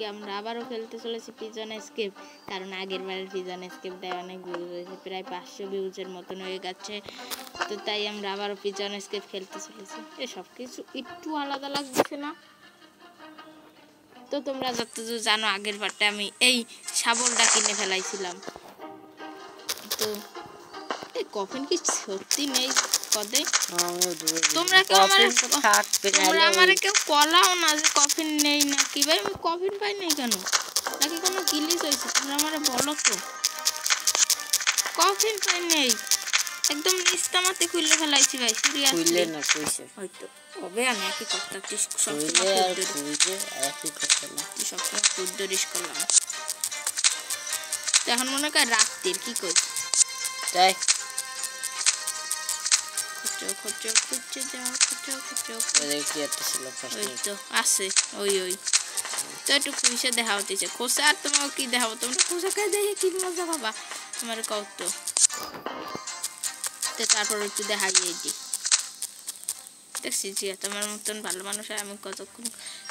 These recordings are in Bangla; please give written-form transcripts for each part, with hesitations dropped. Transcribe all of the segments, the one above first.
আজকে আমরা আবারও খেলতে চলেছি পিজন এসকেপ, কারণ আগের বারের পিজন এসকেপটায় অনেক ভিউজ হয়েছে, প্রায় 500 ভিউজের মতন হয়ে গেছে। তো তাই আমরা আবারও পিজন এসকেপ খেলতে চলেছি। এসব কিছু একটু আলাদা লাগছে না? তো তোমরা যতদূর জানো আগের বারটা আমি এই শাবলটা কিনে ফেলাইছিলাম। তো এই কফিন কি সত্যি নেই কদে? তোমরা কেউ আমারে কেউ কলাও না যে কফিন নেই নাকি? ভাই আমি কফিন পাই নাই কেন? নাকি কোনো গিলিস হয়েছে? তোমরা আমারে বলো তো। কফিন পাই নেই, একদম নিস্তামাতে খুলে ফেলাইছি ভাই। সিরিয়াসলি না কইছে হয়তো হবে। আমি একই কথা সবসময় খুদ দরিস করলাম। তো এখন মনে কর রাত্রির কি করি তাই আছে ওই তো একটু খুশি দেখা হতেছে খোসা। আর তোমাকে কি দেখাবো? তোমরা খোসা খাই দেখে কি মজা পাবা তোমার কত। তো তারপর একটু দেখাই এই যে দেখছি জিয়া তোমার মতন ভালো মানুষ। আর আমি কতক্ষণ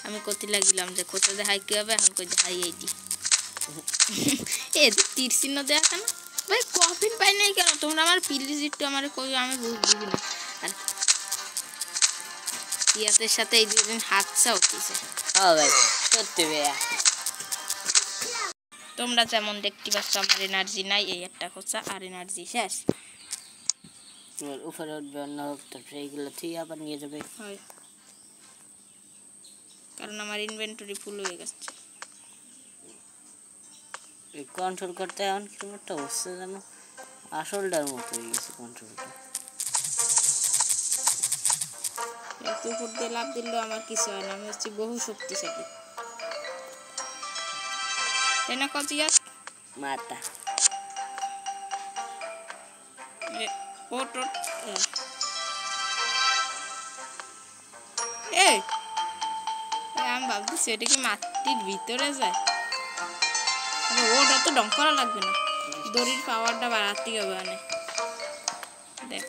আমি কতি লাগিলাম যে খোসা দেখাই কি হবে, এখন কই দেখাই এই যে এ তীর চিহ্ন দেয়া কেন ভাই? কফিন পাই নাই কেন? তোমরা আমার প্লিজ একটু আমার কই, আমি বুঝি না। আর ইয়াতের সাথে এই দুদিন হাতসা হতেছে। সত্যি ভাইয়া, তোমরা যেমন দেখতে পাচ্ছ আমার এনার্জি নাই, এই একটা খোঁচা আর এনার্জি শেষ। উপরে উঠবে অন্য তারপরে এইগুলো ঠিক আবার নিয়ে যাবে, কারণ আমার ইনভেন্টরি ফুল হয়ে গেছে। কন্ট্রোল করতে এখন কিরকম একটা হচ্ছে যেন আসলটার মতো হয়ে গেছে কন্ট্রোলটা। এত উপর দিয়ে লাভ দিলেও আমার কিছু হয় না, আমি হচ্ছি বহু শক্তিশালী, তাই না কজিয়াস? মাতা আমি ভাবতেছি এটা কি মাটির ভিতরে যায়? ওটা তো ডং করা লাগবে না, দড়ির পাওয়ারটা বাড়াতে হবে। মানে দেখ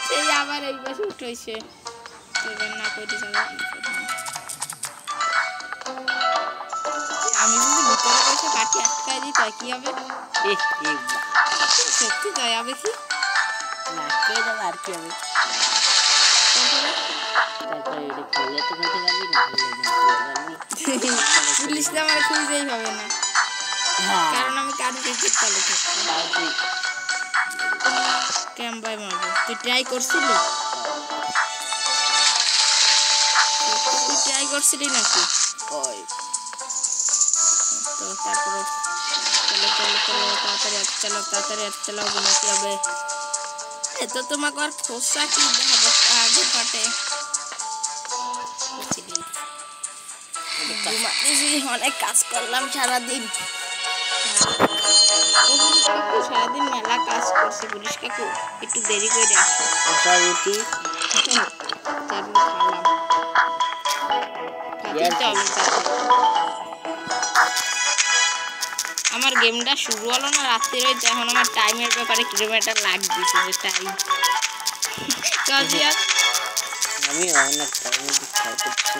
সেই আবার এই বছর উঠেছে না করতে যাবে। আমি যদি ভিতরে বসে কাটি আটকায় দিই তাই কি হবে? সত্যি তাই হবে কি? আটকায় দেবো আর কি হবে? পুলিশ তো আমার খুঁজতেই হবে না, কারণ আমি কারো টিকিট চালু থাকবো। ক্যাম্পাই মারবো। তুই ট্রাই করছিলি? তুই ট্রাই করছিলি নাকি? তো তারপরে তাড়াতাড়ি চালাও গুলো কি হবে? এত তোমাকে আর খোসা কি দেখাবো আগে পাটে। অনেক কাজ করলাম সারাদিন, সারাদিন মেলা কাজ করছি। পুলিশ কাকু একটু দেরি করে আসো। আমার গেমটা শুরু হলো না রাত্রির, হয়েছে এখন আমার টাইমের ব্যাপারে কিলোমিটার লাগতেছে যে টাইম। আমি অনেক টাইম দিচ্ছি,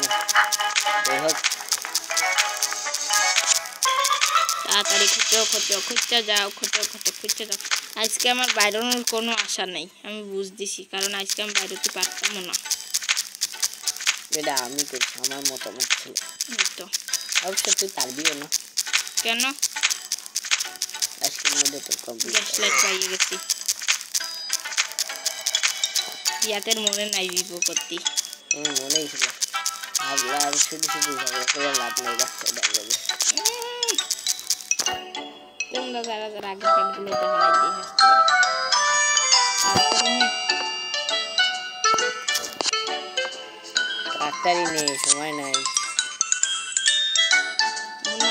তাড়াতাড়ি খুঁজতে যাও। আজকে আমার বাইরের কোনো আশা নেই, আমি বুঝতেছি, কারণ আজকে আমি বাইরেতে পারতামও না। এটা আমি করছি, আমার মতামত ছিল। তো অবশ্য তুই পারবিও না। কেন? আজকের মধ্যে তোর কমপ্লিট গ্যাস লাইট পাইয়ে গেছি। ইয়াতের মনে নাই বিপো করতে মনেই ছিল। আর শুধু ঝগড়া লাভ নেই, রাস্তায় দাঁড়িয়ে তোমরা যারা আগের কার্ডগুলো দেখাই দিয়ে হাসতে তাড়াতাড়ি নেই, সময় নাই।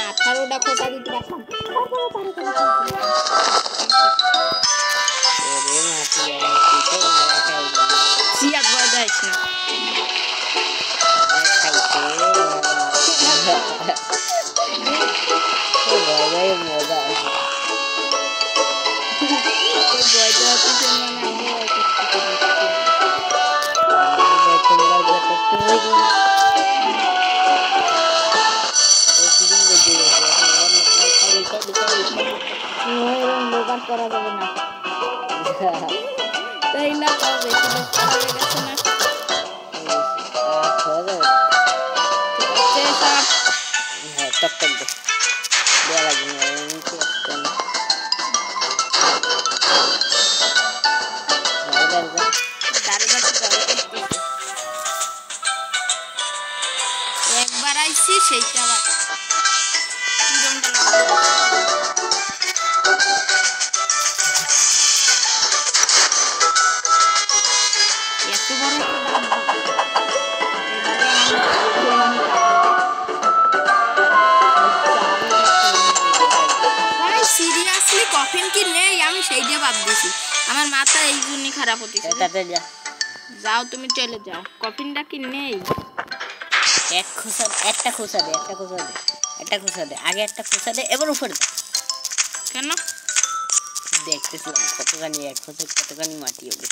18টা খোঁচা দিতে পারতাম। সিয়াত ভয় যাইস না। মজা আর করা যাবে না তাই না তাও বেশি দূর পার হয়ে গেছে না আর খাওয়া যাবে ঠিক আছে সব হ্যাঁ টক টক দে দেওয়া লাগবে না এমনিতে আসতে না একবার আইছি সেইটা আবার এত বড় সিরিয়াসলি কফিন কি নেই আমি সেই দিয়ে ভাব দিছি আমার মাথা এই জন্যই খারাপ হতেছে তাতে যা যাও তুমি চলে যাও কফিনটা কি নেই একটা খোসা দে আগে একটা খোসা দে এবার উপরে দে কেন দেখতেছিলাম কতখানি এক খোসা কতখানি মাটি হবে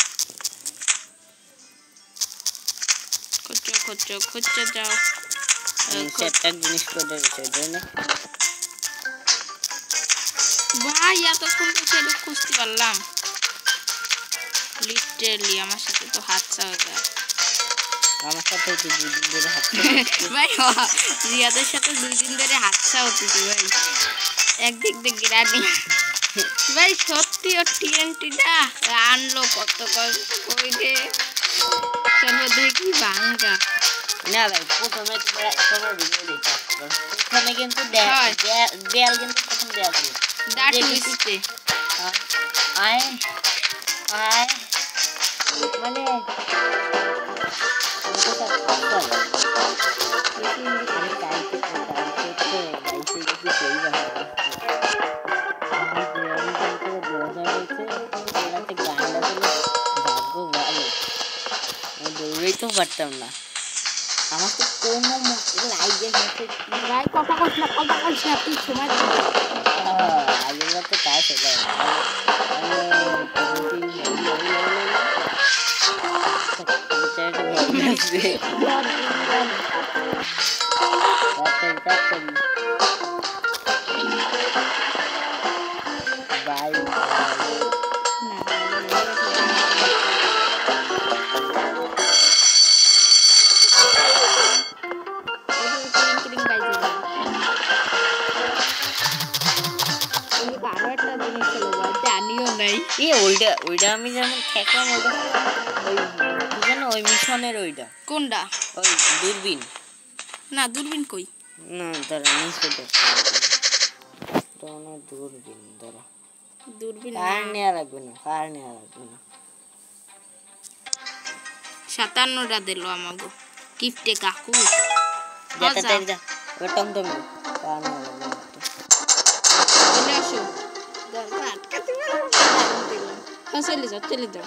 খুঁজো যাও একটা জিনিস করে রয়েছে না ভাই এতক্ষণ তো সেটা খুঁজতে পারলাম লিটারালি আমার সাথে তো হাতছা হয়ে যায় আমার সাথে তো 2 দিন ধরে হাঁটছে ভাই রিয়াদের সাথে 2 দিন ধরে হাতছা হতেছে ভাই একদিক দিয়ে গ্রানি ভাই সত্যি ও টিএনটিটা আনলো কত কই রে চলো দেখি ভাঙা না ভাই প্রথমে তোমার ভিডিও দেখতে প্রথমে কিন্তু দেয়াল কিন্তু প্রথম দেয়াল ছিল দ্যাট টুইস্টে আয় মানে দৌড়াইতেও পারতাম না আমার তো কোনো লাইগের মতো ভাই কথা কইছ না তুই সময় আগের বার তো তাই ছিল ওইটা আমি যেমন ঠেকলাম ওইটা ওই কি জানো ওই মিশনের ওইটা কোনটা ওই দূরবীন না দূরবীন কই না দাঁড়া নিচে দেখ দূরবীন দাঁড়া দূরবীন আর নেওয়া লাগবে না 57টা দিল আমাগো গিফটে কাকু যেটা যা ওটা টমটম আর নেওয়া লাগবে না চলে আসো চলে যাও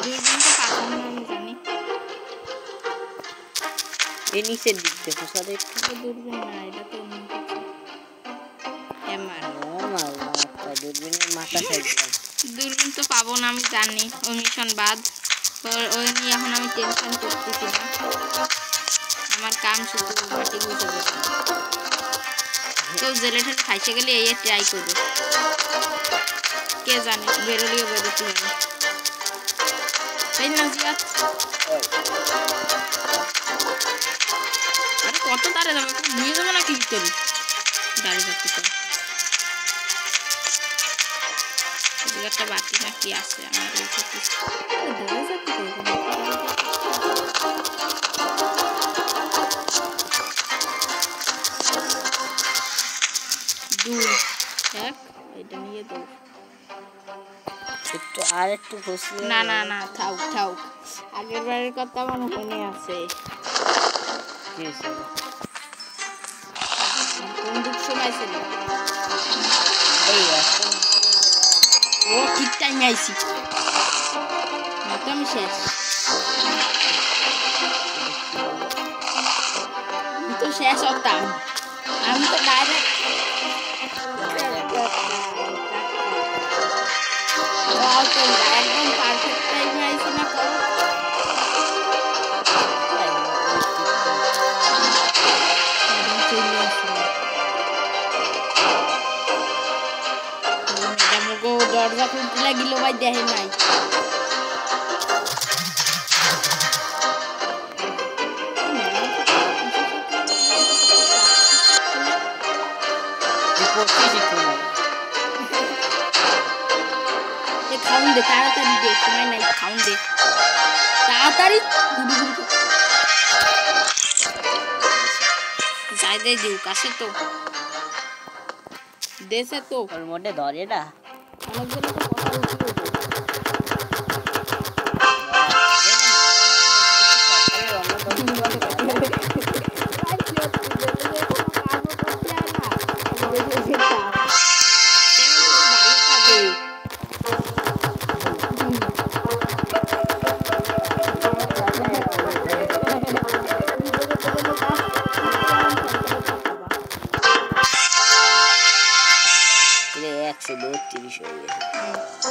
দূরবীন তো পাবো না আমি জানি এই নিচের দিক দেখো সাথে একটু দূরবীন না এটা তো দূরবীনের মাথা খাইছিলাম দূরবীন তো পাবো না আমি জানি ও মিশন বাদ ওই নিয়ে এখন আমি টেনশন করতেছি না আমার কাম শুধু মাটি গুছে যাবে কেউ জেলে ঠেলে খাইছে গেলে এই ট্রাই করবে কে জানে বেরোলিও বেরোতে হবে তাই না জিয়াত আরে কত তারে যাবে নিয়ে যাবো না কি করি দাঁড়িয়ে যাচ্ছি তো একটা বাটি না কি আছে আমার এটা নিয়ে দাও একটু আর একটু ঘষলে না থাক আগের বারের কথা আমার মনে আছে কোন দিক সময় ছিল এই এখন ও ঠিক টাইমে আইছি আমি শেষ আমি তো শেষ হতাম আমি তো ডাইরেক্ট একদম পারফেক্ট টাইমে আইছি না দরজা খুলতে লাগিল ভাই দেখে নাই খাউন দে তাড়াতাড়ি দে সময় নাই খাউন দে তাড়াতাড়ি যাই দে দিউ কাছে তো দেশে তো ওর মধ্যে ধরে না অনেকজন তো কথা উঠিয়ে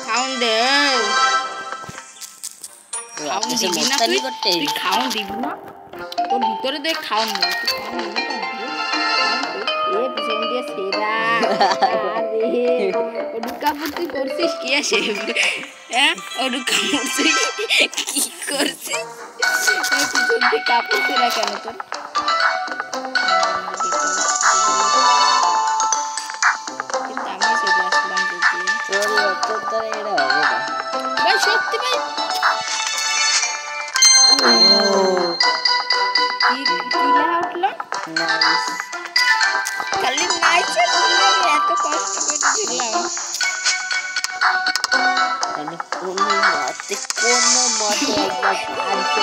খাউন দে খাউন দিবি না তুই খাউন দিবি না তোর ভিতরে দেখ খাউন নেই এ পিছন দিয়ে সেরা আরে ওডুকাপুতি করছিস কি আসে হ্যাঁ ওডুকাপুতি কি করছিস পিছন দিয়ে কাপড় সেরা কেন তোর ভাই সত্যি ভাই উঠলো খালি নাইছে এত কষ্ট করে দিলাম কোনো মতে একবার আনতে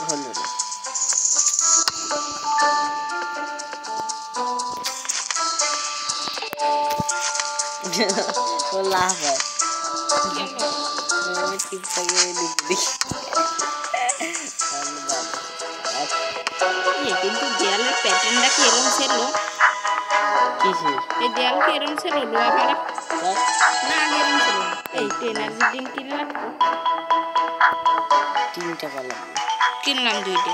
হলো না ও লাভ হয় কিন্তু দেয়ালের প্যাটার্নটা কি এরকম ছিল এই দেয়াল কি এরকম ছিল লোহা পাড়া না আগে এরকম ছিল এই এনার্জি ড্রিঙ্ক কিনলাম তিনটা পালাম কিনলাম দুইটা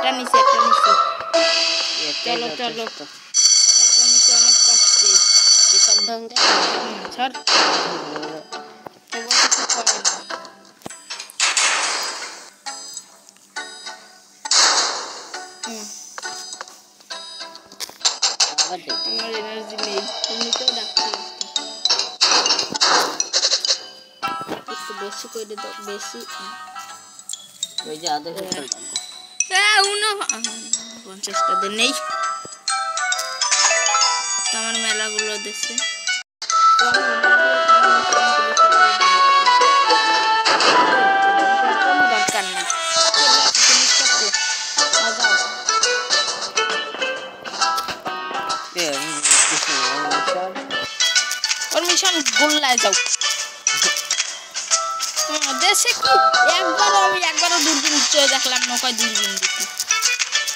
এটা নিচে চলো চলো এটা নিচে অনেক কষ্টে ছাড় আমার এনার্জি নেই এমনিতেও ডাক্তার একটু বেশি করে দাও বেশি ওই যে আদর 50টা দিন নেই আমার মেলাগুলো দেখছে দরকার নেই ওর মিশন গোল্লায় যাও দেশে কি একবারও দূরবীন দেখলাম না কয় দূরবীন দেখি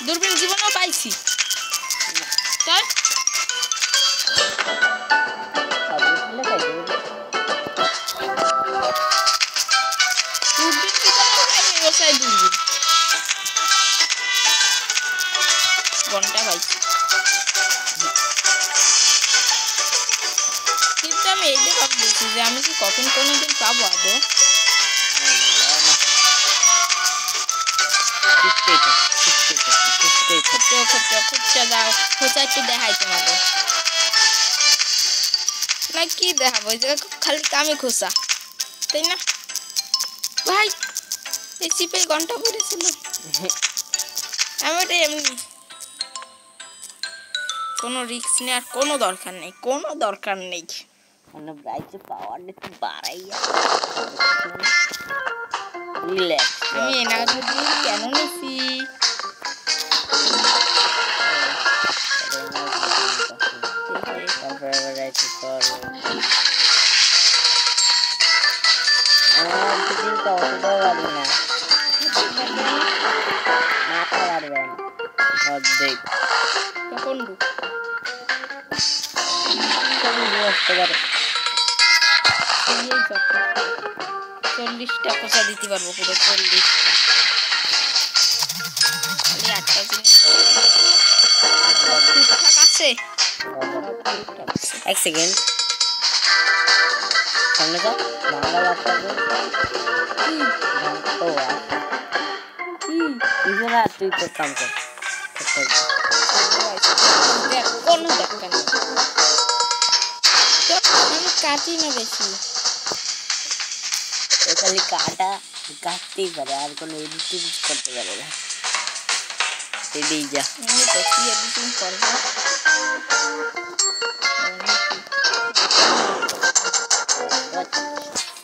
দূরবীন জীবনেও পাইছি তাই ঘন্টা পাইছি কিন্তু আমি এই যে ভাবছি যে আমি কি কখন কোনোদিন পাবো আদৌ দেখাই তোমাকে না কি দেখাবো খালি কামে খোঁচা তাই না ভাই এই চিপে ঘন্টা পড়েছিল আমি ওটা এমনি কোনো রিস্ক নেওয়ার কোনো দরকার নেই পাওয়ার একটু বাড়াইয়া রিল্যাক্স আমি এনার্জি কেন নিছি করতে পারে। এই যত 40টা খোসা দিতে পারবো, পুরো 40টা। খালি একটা জিনিস ঠিকঠাক আছে। এক সেকেন্ড সামনে যাও, বাংলা বার্তা ও কিছু না, তুই তোর কাম কর। কোনো দরকার নেই, আমি কাটি না বেশি। খালি কাটতেই পারে, আর কোনো এডিটিং করতে পারে না। এদিই যা, আমি তো কি এডিটিং করবো।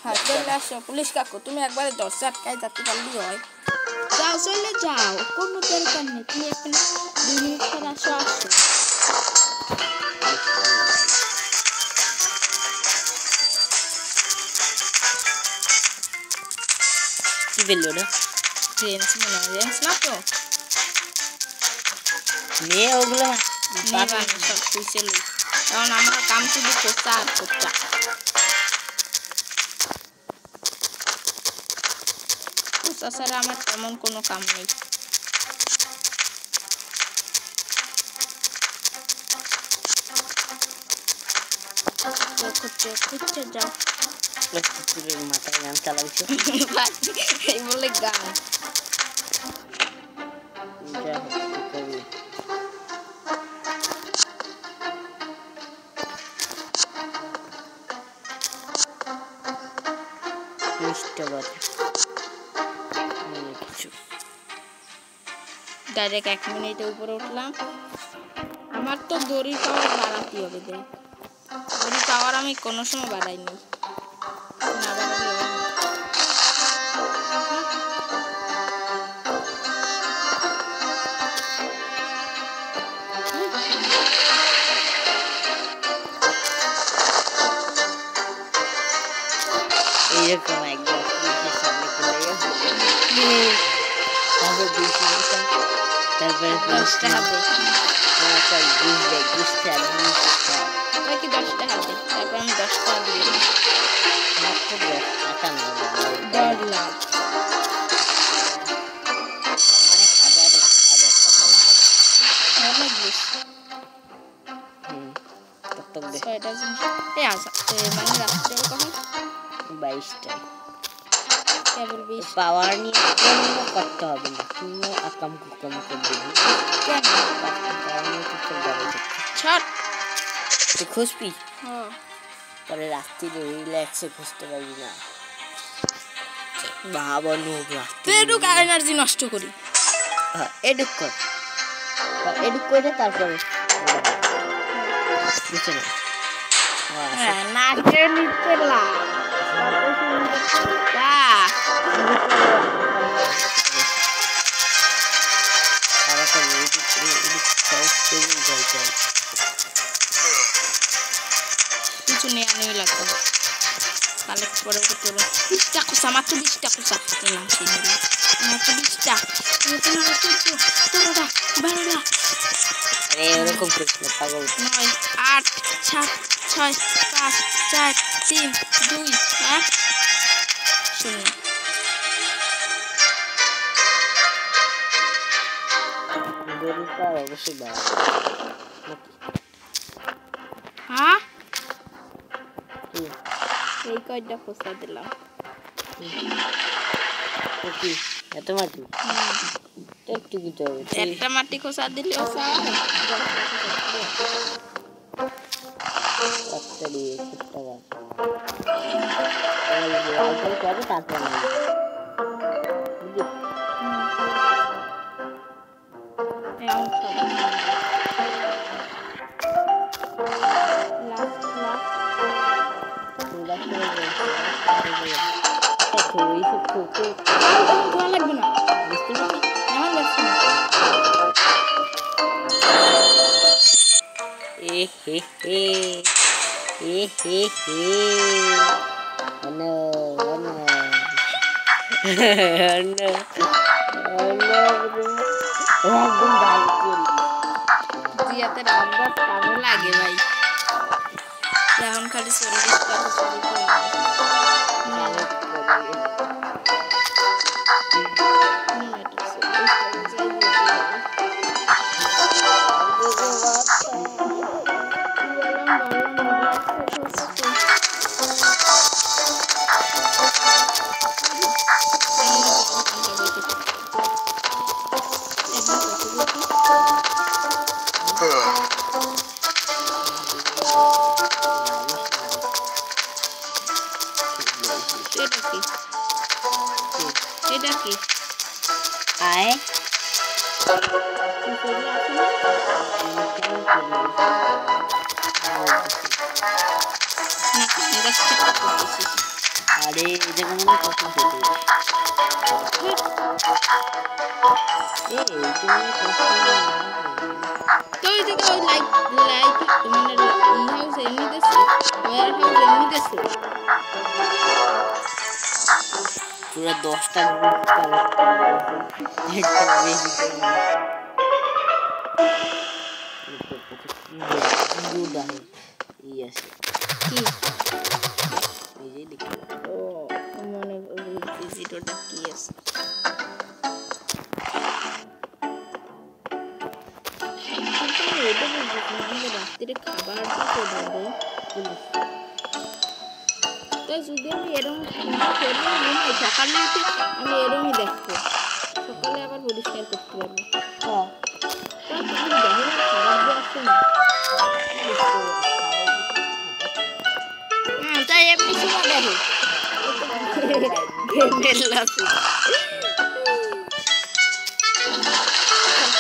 হ্যাঁ চলে আসো পুলিশ কাকু, তুমি একবারে দরজা আটকায় যেতে পারলেই হয়। যাও চলে যাও, কোনো দরকার নেই, তুমি এখানে 2 মিনিট পর আসো। কি বললো না? রেঞ্জ মনে হয়, রেঞ্জ না তো মেয়ে ওগুলো সব পুষে লই, কারণ আমার কাম শুধু কোচা আর কোচা। কোচা ছাড়া আমার তেমন কোনো কাম নেই। খুঁজতে যাও, মাথায় গান চালাইছে এই বলে গান। ডাইরেক্ট 1 মিনিটে উপরে উঠলাম। আমার তো দড়ি পাওয়ার বাড়াতে হবে, দেখ দড়ি পাওয়ার আমি কোনো সময় বাড়াইনি, না বাড়ালে হবে না। এইরকম একদম সামনে চলে গেছে, তারপরে 10 টাকা দে, বুঝতে কি 10 টাকা দে, তারপর আমি 10 টাকা দিয়ে দিই। 10 লাখ অনেক বেশি। 6টা জিনিস মানে রাত্রে কখন 22টা কেবল 20 পাওয়ার নিয়ে করতে হবে না, তুমি আকাম কুকাম করবে কেন ছাড় তুই খুঁজবি, হ্যাঁ পরে রাত্রিরে রিল্যাক্সে খুঁজতে পারবি না। ভাবানো তুই একটু এনার্জি নষ্ট করি। হ্যাঁ এডুক কর, এডুক করে তারপরে বুঝছো না? হ্যাঁ নাকে নিচে লা কিছু নেওয়া নেই লাগবে, কালেক্ট করে করতে 20টা খোসা, মাত্র 20টা খোসা নিলাম, মাত্র 20টা, 13টা 12টা এরকম করিস না পাগল। 9 8 7 6 5 4 3 2 1 0। অবশ্যই হ্যাঁ এই কয়টা খোসা দিলাম, এত মাটি একটু দিতে হবে, একটা মাটি খোসা দিলে লাগবে না, এমন লাগছে না। জিয়াতে রামদাস কামে লাগে ভাই, এখন খালি 40 টাকা চুরি করে এটা কি আয় আরে এটা কোনো কত খেতে তো এই যে ওই লাইট মানে ই হাউস এমনি দেছে ওয়্যার হাউস এমনি দেছে পুরো 10টা গ্রুপ কালেক্ট একটা বেশি গুড আছে ইয়েস কি এই যে দেখো ও মনে ভিডিওটা কি আছে এটা বুঝছি রাত্রে খাবার দিতে দেবো তো যদি আমি এরকম খেলে মনে হয় সকালে উঠে আমি এরকমই দেখবো সকালে আবার পরিষ্কার করতে পারবো খাবার দিয়ে আসছে না তাই এমনি সময় দেখো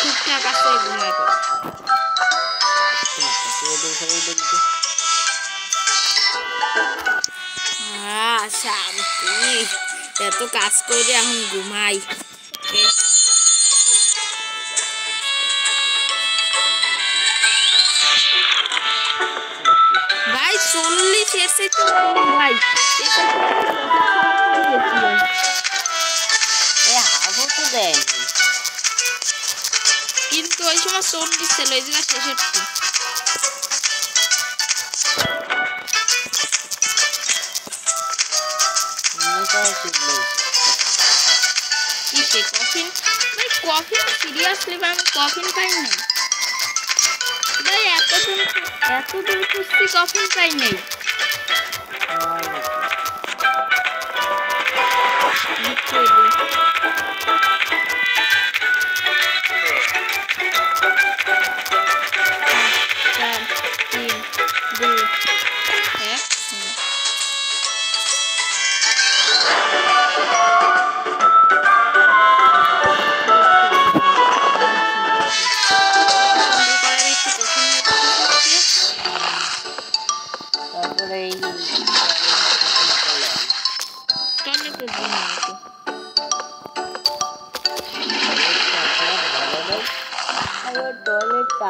ঠিকঠাক আছে ঘুমায় শান্তি এত কাজ করে এখন ঘুমাই ভাই 40 এসে তো ভাই কিন্তু ওই সময় 40 ছিল এই জায়গা 66 কিসে কফিন ভাই কফিন সিরিয়াসলি ভাই আমি কফিন পাই না ভাই এত দূর খুঁজছি কফিন পাই নাই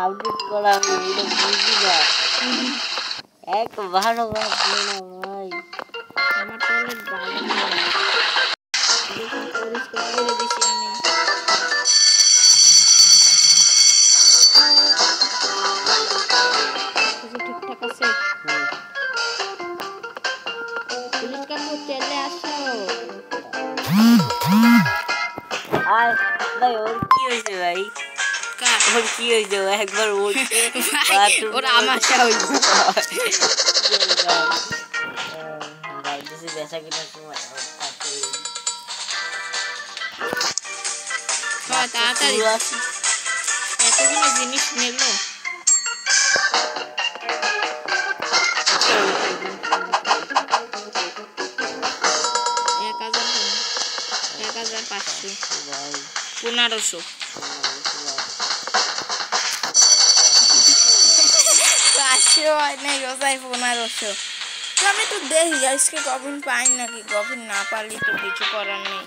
আপডেট করা আমি এটা বুঝি না একবার ভাবলো না ভাই আমার টয়লেট বাইরে পরিষ্কার করে দিছি আমি ঠিকঠাক আছে পরিষ্কার করতে এলে আসো আর ভাই ওর কি হয়েছে ভাই ওর কি হয়েছে একবার ওর আমাশা হয়েছে বেচা কিনার সময় তাড়াতাড়ি এতগুলো জিনিস নিল 1500 1500 তো আমি তো দেখি আজকে কফিন পাই নাকি কফিন না পারলে তো কিছু করার নেই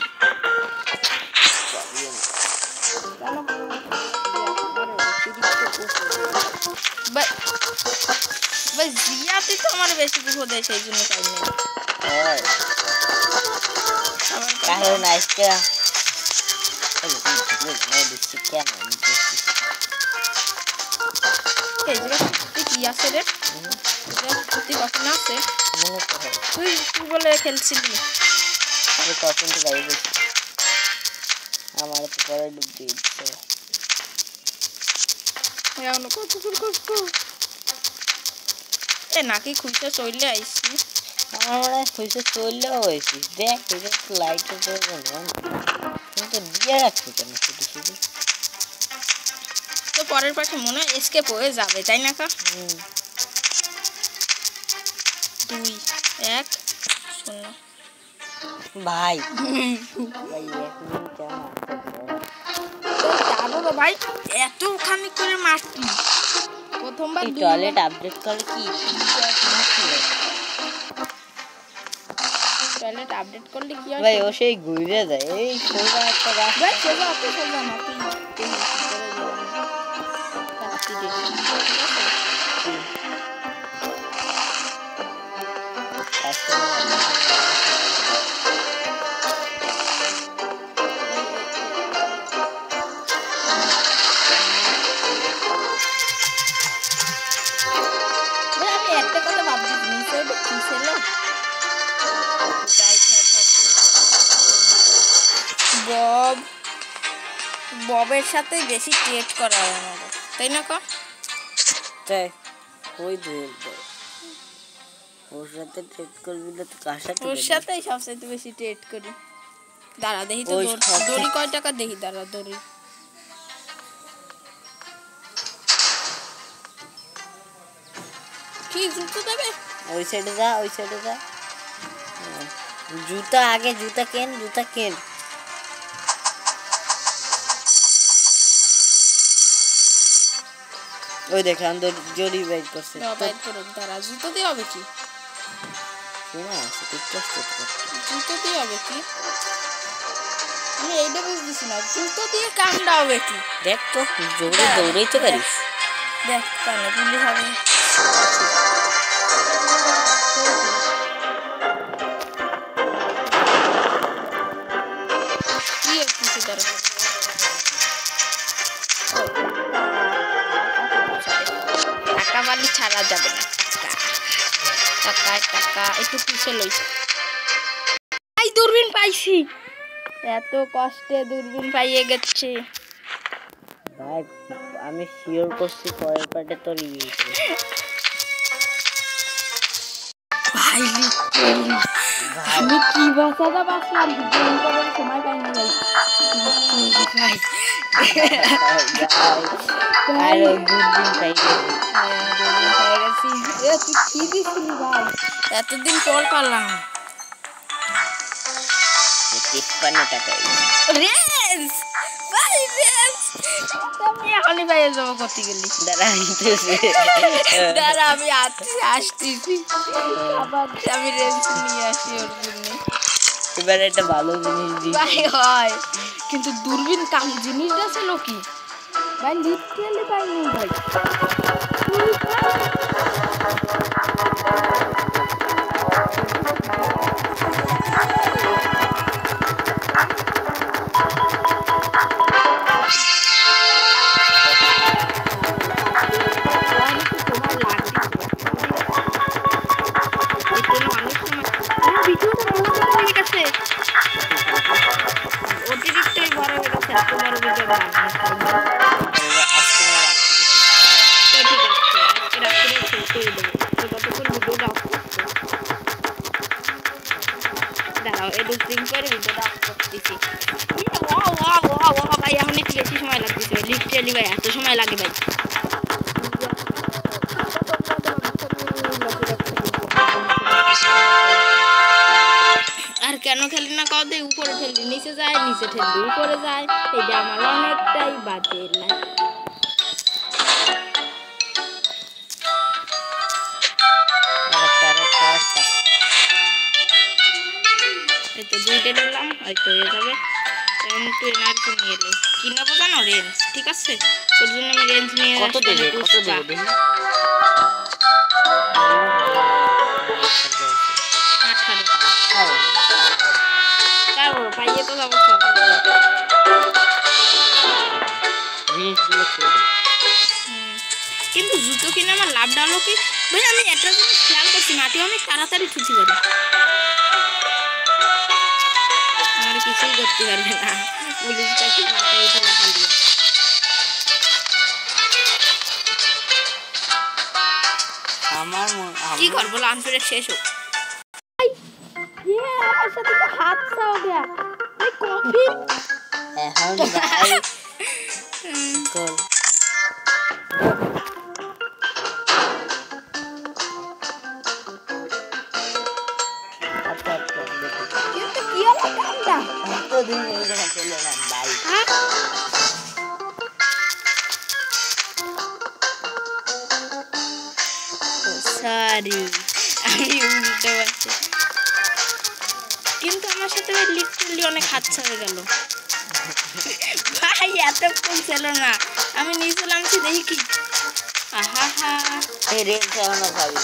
ভাই জিয়াতে তো আমার বেশি বিপদ হয় সেই জন্য পাই না কারণ আজকে কি আছে রে তুই কখন আছে তুই বলে খেলছিলি আমি কখন তো গাড়ি বলছি আমার তো পরে ডুব দিচ্ছে এ নাকি খুঁজতে চলে আইসি আমরা খুঁজতে চললেও হয়েছি দেখ এটা তো লাইটের প্রয়োজন তুমি তো দিয়ে রাখছো কেন শুধু শুধু তো পরের পাশে মনে হয় এসকেপ হয়ে যাবে তাই না কা 2 1 0 ভাই ভাই এত খানি করে মারতি প্রথমবার টয়লেট আপডেট করে কি টয়লেট আপডেট করলে কি হয় ভাই ও সেই ঘুরে যায় এই সোজা একটা রাস্তা ভাই সোজা আপনি সোজা না একটা কথা ভাবছি নিচে কি ছিল ববের সাথে বেশি ট্রেড করা হয় আমাদের তাই না কা তাই ওই ওর সাথে ট্রেড করবি না তো কার সাথে ওর সাথেই সবচেয়ে বেশি ট্রেড করি দাঁড়া দেখি তো দড়ি কয় টাকা দেখি দাঁড়া দড়ি কি জুতো দেবে ওই সাইডে যা জুতা আগে জুতা কেন ওই দেখ আন্দর জড়ি বাইট করছে বাইট করুক দাঁড়া জুতো দিয়ে হবে কি শোনা আছে জুতো দিয়ে হবে কি আমি এইটা বুঝতেছি না জুতো দিয়ে কামড়া হবে কি দেখ তো জোরে দৌড়েই তো পারিস দেখ কানে পুলিশ হবে কি কিছু দাঁড়া টাকা বালি ছাড়া যাবে না টাকা একটু পিছিয়ে লই এই দূরবীন পাইছি এত কষ্টে দূরবীন পাইয়ে গেছে ভাই আমি শিওর করছি পরের পার্টে তোর ভাই আমি কি বাঁচাটা বাঁচলাম জীবন করার সময় পাইনি ভাই আর দূরবীন পাই গেছি তুই কি দিছিলি ভাই এতদিন পর পারলাম 53 টাকা রেন্স ভাই রেন্স আমি এখনই বাইরে যাবো করতে গেলি দাঁড়া আমি আসতেছি আবার আমি রেন্স নিয়ে আসি ওর জন্য এবার একটা ভালো জিনিস দিই ভাই হয় কিন্তু দূরবীন কাম জিনিসটা ছিল কি ভাই লিটারালি পাইনি ভাই অতিরিক্তই বড় হয়ে গেছে এত বড় ভিডিও দাঁড়াও এডিটিং করে ভিডিওটা অফ করতেছি ভাই এখন একটু বেশি সময় লাগতেছে লিটারালি ভাই এত সময় লাগে ভাই আর কেন খেলি না কদে উপরে ঠেললি নিচে যায় নিচে ঠেললি উপরে যায় এটা আমার অনেকটাই বাজে লাগে এই তো দুইটা নিলাম হয়তো হয়ে যাবে এখন একটু এনার্জি নিয়ে এলে কিনাবো জানো রেঞ্জ ঠিক আছে ওর জন্য আমি রেঞ্জ নিয়ে কত দেবে 18 পাইয়ে তো যাবো কিন্তু জুতো কিনা আমার লাভটা হলো কি ভাই, আমি একটা জিনিস খেয়াল করছি, মাটি অনেক তাড়াতাড়ি ছুটি করে, আমার কিছুই করতে পারবে না। পুলিশটাকে মাথায় উঠে লাফা দিয়ে কি করবো, লাঞ্চ ব্রেক শেষ হোক। আমার সাথে তো হাদসা হয়ে গয়া, কফি এখন ভাই কল কিন্তু কি হলো কামটা, তো দিন এই জায়গা চলে না ভাই। সরি আমি উল্টো পাচ্ছি, কিন্তু আমার সাথে ভাই লিটারালি অনেক হাদসা হয়ে গেল ভাই, এতক্ষণ ছিল না, আমি নিচে নামছি দেখি কি আহা হা এই রেল চালানো খাবি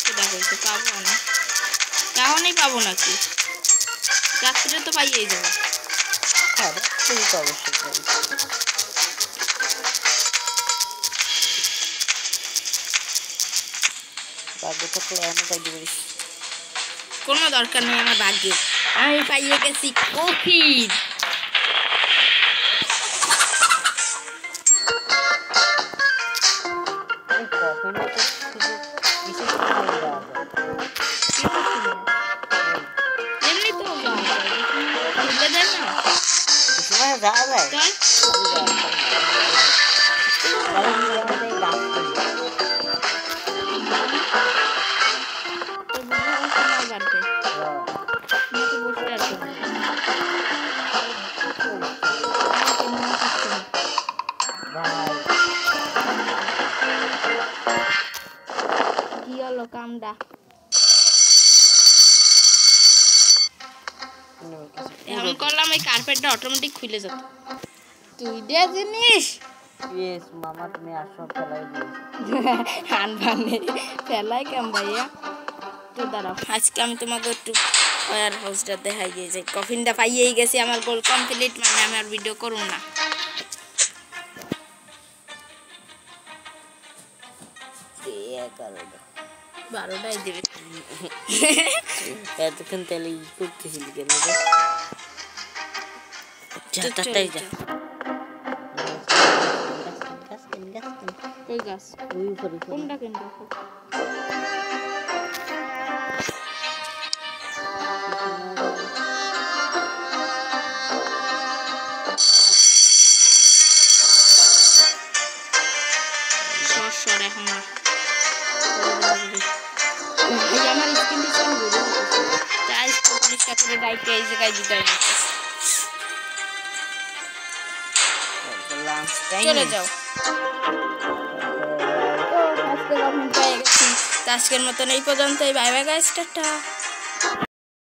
সেটা বলতে পাবো না, তাহলেই পাবো নাকি, রাত্রে তো পাইয়েই যাবো। আরে তুই তো অবশ্যই খাবি। ভাগ্য থাকলে এমন পাইতে পারিস। কোনো দরকার নেই আমার ভাগ্যে, আমি পাইয়ে গেছি কফি। এই কফিটা তো শুধু বিশেষ সময় দেওয়া যায়। এমনি তো খুলে দেয় না, এই সময় যাওয়া যায় তাই কি হলো কামটা, এমন করলাম এই কার্পেটটা অটোমেটিক খুলে যেত। তুই দে জিনিস ইয়েস মামা, তুমি আসো ফেলাই দিয়েছো। আনবানে ফেলাই কেম ভাইয়া, তো দাঁড়াও আজকে আমি তোমাকে একটু ওয়ার হাউসটা দেখাই দিয়ে যাই। কফিনটা পাইয়েই গেছি, আমার গোল কমপ্লিট, মানে আমি আর ভিডিও করবো না। বারোটাই দেবে এতক্ষণ তাহলে ই করতেছিলি কেন? তাড়াতাড়ি যা। কই গাছ, ওই উপরে কোনটা কেনটা সর এখন না ভাই, আমার স্কিন ডিজাইন বুঝে তাই পুলিশটা করে ডাইকে এই জায়গায় দিতে হবে। চলে যাও, আজকে কখন পেয়ে গেছি, আজকের মতন এই পর্যন্তই, বাই বাই গাইস, টাটা।